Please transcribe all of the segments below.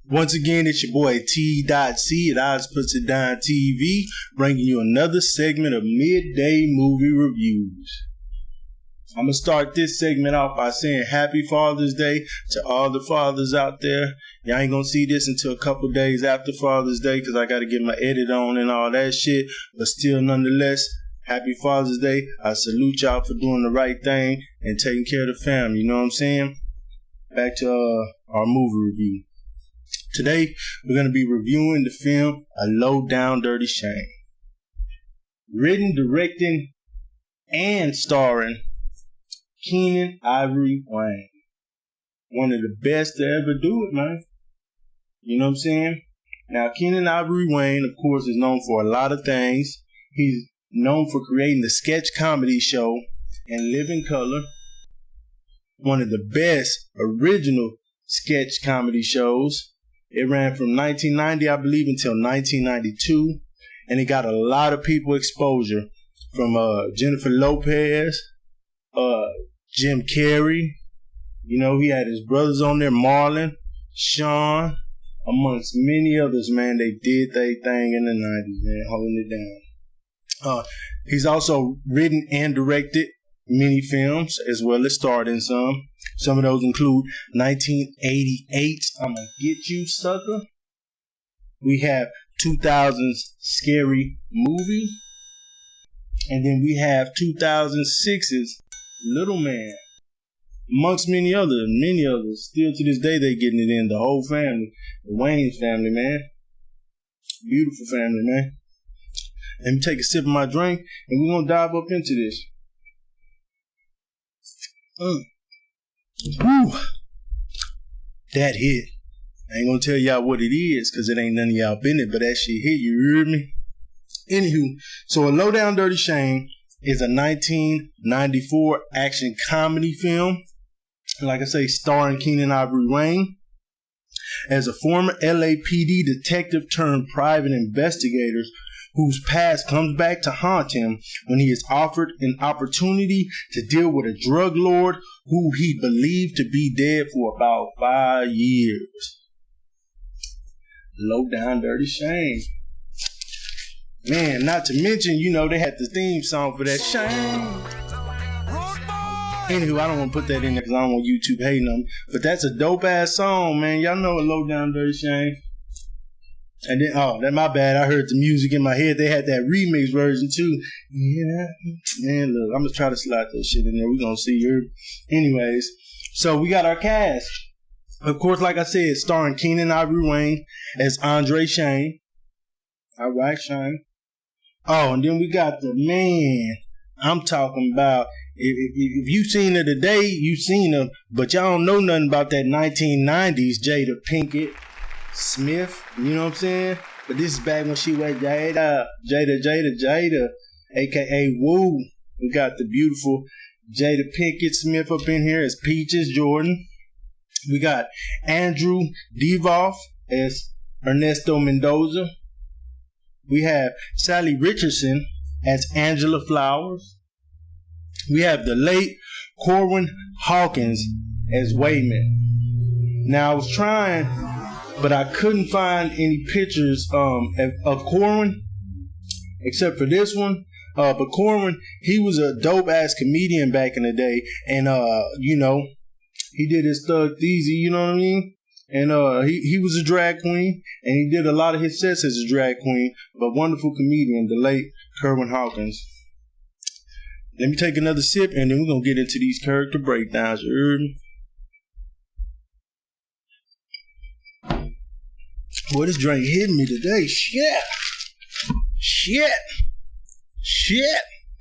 Once again, it's your boy T.C. at Oz Puts It Down TV, bringing you another segment of midday movie reviews. I'm going to start this segment off by saying Happy Father's Day to all the fathers out there. Y'all ain't going to see this until a couple days after Father's Day because I got to get my edit on and all that shit. But still, nonetheless, Happy Father's Day. I salute y'all for doing the right thing and taking care of the family. You know what I'm saying? Back to our movie review. Today, we're going to be reviewing the film A Low Down Dirty Shame. Written, directing, and starring Keenen Ivory Wayne. One of the best to ever do it, man. You know what I'm saying? Now, Keenen Ivory Wayne, of course, is known for a lot of things. He's known for creating the sketch comedy show In Living Color, one of the best original sketch comedy shows. It ran from 1990, I believe, until 1992, and it got a lot of people exposure from Jennifer Lopez, Jim Carrey. You know, he had his brothers on there, Marlon, Sean, amongst many others, man. They did their thing in the 90s, man, holding it down. He's also written and directed many films, as well as starred in some. Some of those include 1988's I'ma Get You, Sucker. We have 2000's Scary Movie. And then we have 2006's Little Man. Amongst many others. Still to this day, they getting it in. The whole family. The Wayne's family, man. Beautiful family, man. Let me take a sip of my drink, and we're going to dive up into this. Woo. That hit. I ain't gonna tell y'all what it is because it ain't none of y'all business, but that shit hit, you heard me? Anywho, so A Low Down Dirty Shame is a 1994 action comedy film. Like I say, starring Keenen Ivory Wayne as a former LAPD detective turned private investigator whose past comes back to haunt him when he is offered an opportunity to deal with a drug lord who he believed to be dead for about 5 years. Low Down Dirty Shame. Man, not to mention, you know, they had the theme song for that shame. Anywho, I don't want to put that in there because I don't want YouTube hating on me. But that's a dope ass song, man. Y'all know A Low Down Dirty Shame. And then, that's my bad. I heard the music in my head. They had that remix version too. Yeah. Man, look, I'm going to try to slide that shit in there. We're going to see her. Anyways, so we got our cast. Of course, like I said, starring Keenen Ivory Wayne as Andre Shane. All right, Shane. Oh, and then we got the man I'm talking about. If you seen her today, you seen her. But y'all don't know nothing about that 1990s Jada Pinkett Smith, you know what I'm saying? But this is back when she was Jada, aka Woo. We got the beautiful Jada Pinkett Smith up in here as Peaches Jordan. We got Andrew Devoff as Ernesto Mendoza. We have Sally Richardson as Angela Flowers. We have the late Corwin Hawkins as Wayman. Now I was trying, but I couldn't find any pictures of Corwin, except for this one. But Corwin, he was a dope-ass comedian back in the day. And, you know, he did his Thug Theezy, you know what I mean? And he was a drag queen, and he did a lot of his sets as a drag queen. But wonderful comedian, the late Corwin Hawkins. Let me take another sip, and then we're going to get into these character breakdowns. You heard me? Boy, this drink hitting me today. Shit.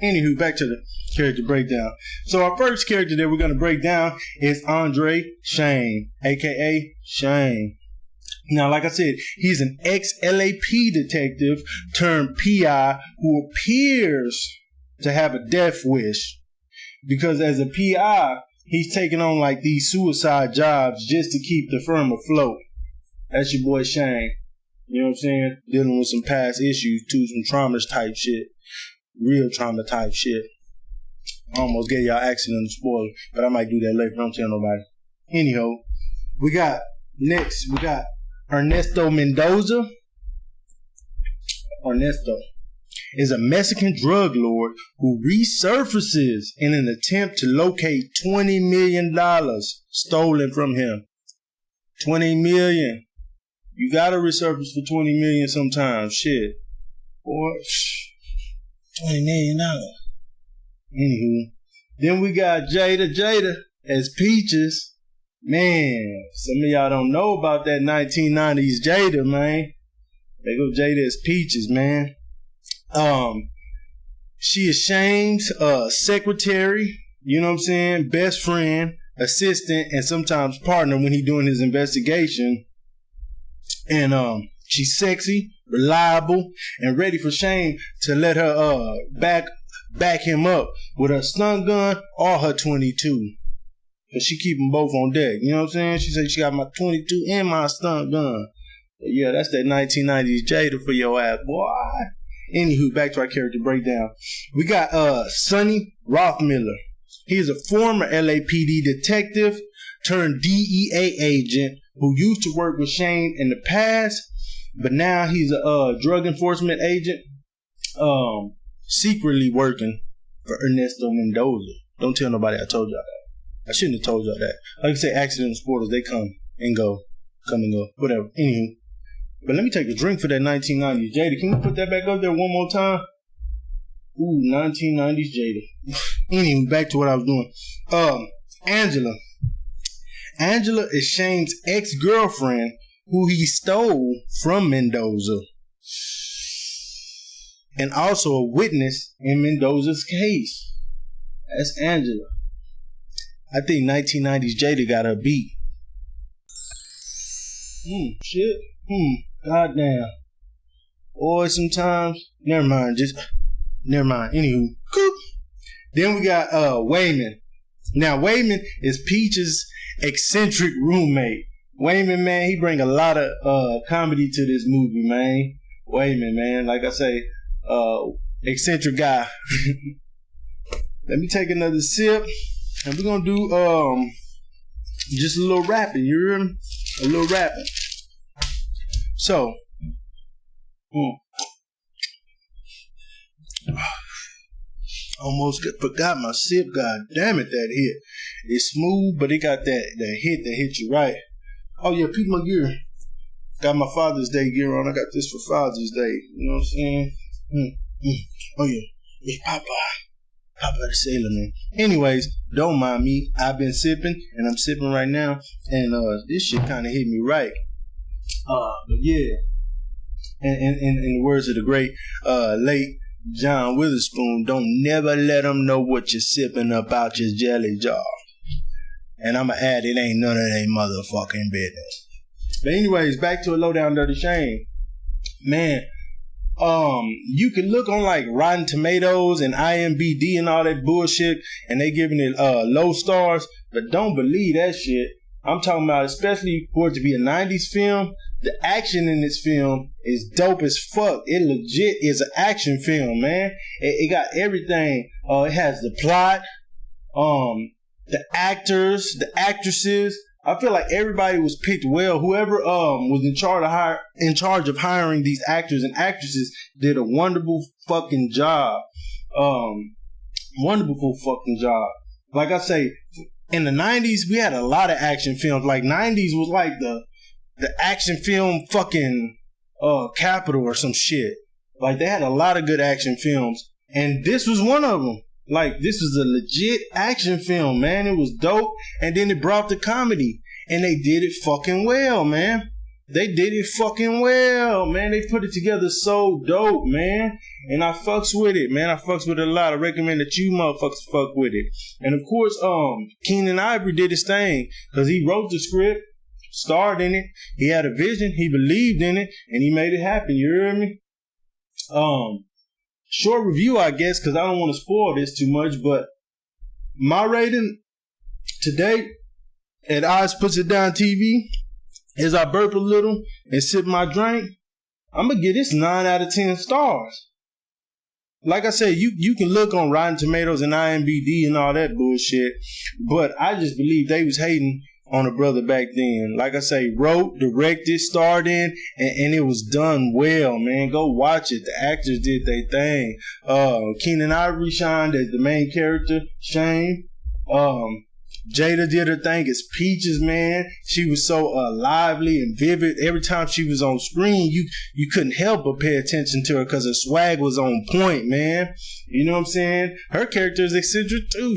Anywho, back to the character breakdown. So our first character that we're going to break down is Andre Shane, a.k.a. Shane. Now, like I said, he's an ex-LAP detective turned PI who appears to have a death wish. Because as a PI, he's taking on like these suicide jobs just to keep the firm afloat. That's your boy Shane. You know what I'm saying? Dealing with some past issues too, some trauma type shit. Real trauma type shit. I almost gave y'all accident spoiler, but I might do that later. Don't tell nobody. Anyhow, we got Ernesto Mendoza. Ernesto is a Mexican drug lord who resurfaces in an attempt to locate $20 million stolen from him. $20 million. You gotta resurface for $20 million sometimes. Shit. Boy, $20 million. Anywho. Then we got Jada as Peaches. Man, some of y'all don't know about that 1990s Jada, man. They go Jada as Peaches, man. She is Shane's secretary, you know what I'm saying, best friend, assistant, and sometimes partner when he doing his investigation. And she's sexy, reliable, and ready for Shane to let her back him up with her stun gun or her 22. Cause she keep them both on deck, you know what I'm saying? She said she got my 22 and my stun gun. But yeah, that's that 1990s Jada for your ass, boy. Anywho, back to our character breakdown. We got Sonny Rothmiller. He is a former LAPD detective turned DEA agent who used to work with Shane in the past, but now he's a drug enforcement agent, secretly working for Ernesto Mendoza. Don't tell nobody I told y'all that. I shouldn't have told y'all that. Like I say, accidental spoilers, they come and go, whatever. Anywho. But let me take a drink for that 1990s Jada. Can we put that back up there one more time? Ooh, 1990s Jada. Anyway, back to what I was doing. Angela. Angela is Shane's ex-girlfriend who he stole from Mendoza. And also a witness in Mendoza's case. That's Angela. I think 1990s Jada got her beat. Shit. Goddamn. Boy, sometimes. Never mind. Anywho. Coop. Then we got Wayman. Now, Wayman is Peach's eccentric roommate. Wayman, man, he bring a lot of comedy to this movie, man. Wayman, man. Like I say, eccentric guy. Let me take another sip. And we're going to do just a little rapping. You hear me? A little rapping. So, almost forgot my sip. God damn it, that hit. It's smooth, but it got that hit that hit you right. Oh yeah, peep my gear. Got my Father's Day gear on. I got this for Father's Day. You know what I'm saying? Oh yeah, it's Papa the Sailor Man. Anyways, don't mind me. I've been sipping, and I'm sipping right now, and this shit kind of hit me right. But yeah, and in the words of the great late John Witherspoon, don't never let them know what you're sipping about your jelly jar. And I'ma add, it ain't none of their motherfucking business. But anyways, back to a Lowdown Dirty Shame. Man, you can look on like Rotten Tomatoes and IMDb and all that bullshit, and they giving it low stars, but don't believe that shit. I'm talking about, especially for it to be a 90s film, the action in this film is dope as fuck. It legit is an action film, man. It got everything. It has the plot, the actors, the actresses. I feel like everybody was picked well. Whoever was in charge of hiring these actors and actresses did a wonderful fucking job. Wonderful fucking job. Like I say, in the 90s, we had a lot of action films. Like 90s was like the action film fucking capital or some shit. Like they had a lot of good action films, and this was one of them. Like this was a legit action film, man. It was dope, and then it brought the comedy, and they did it fucking well, man. They did it fucking well, man. They put it together so dope, man. And I fucks with it, man. I fucks with it a lot. I recommend that you motherfuckers fuck with it. And of course, Keenan Ivory did his thing, because he wrote the script, starred in it. He had a vision. He believed in it, and he made it happen. You hear me? Short review, I guess, because I don't want to spoil this too much, but my rating today at Eyes Puts It Down TV, as I burp a little and sip my drink, I'm going to give this 9 out of 10 stars. Like I said, you can look on Rotten Tomatoes and IMDb and all that bullshit, but I just believe they was hating on a brother back then. Like I say, wrote, directed, starred in, and it was done well, man. Go watch it. The actors did their thing. Keenan Ivory shined as the main character, Shane. Jada did her thing as Peaches, man. She was so lively and vivid. Every time she was on screen, you couldn't help but pay attention to her because her swag was on point, man. You know what I'm saying? Her character is eccentric too.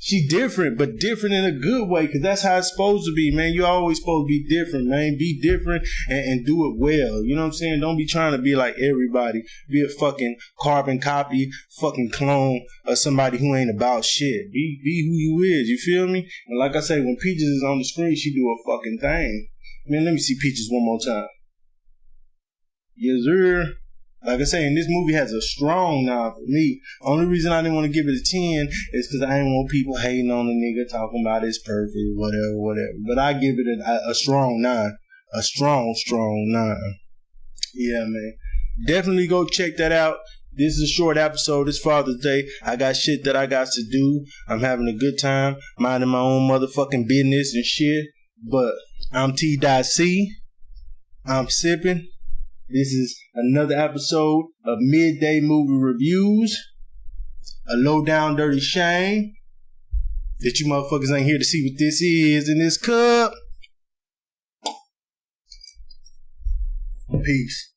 She different, but different in a good way, because that's how it's supposed to be, man. You always supposed to be different, man. Be different and do it well. You know what I'm saying? Don't be trying to be like everybody. Be a fucking carbon copy, fucking clone of somebody who ain't about shit. Be who you is, you feel me? And like I say, when Peaches is on the screen, she do a fucking thing. Man, let me see Peaches one more time. Yes, sir. Like I say, and this movie has a strong 9 for me. Only reason I didn't want to give it a 10 is because I didn't want people hating on the nigga, talking about it's perfect, whatever. But I give it a strong 9. A strong 9. Yeah, man. Definitely go check that out. This is a short episode. It's Father's Day. I got shit that I got to do. I'm having a good time, minding my own motherfucking business and shit. But I'm T.C. I'm sipping. This is another episode of Midday Movie Reviews. A low down dirty shame that you motherfuckers ain't here to see what this is in this cup. Peace.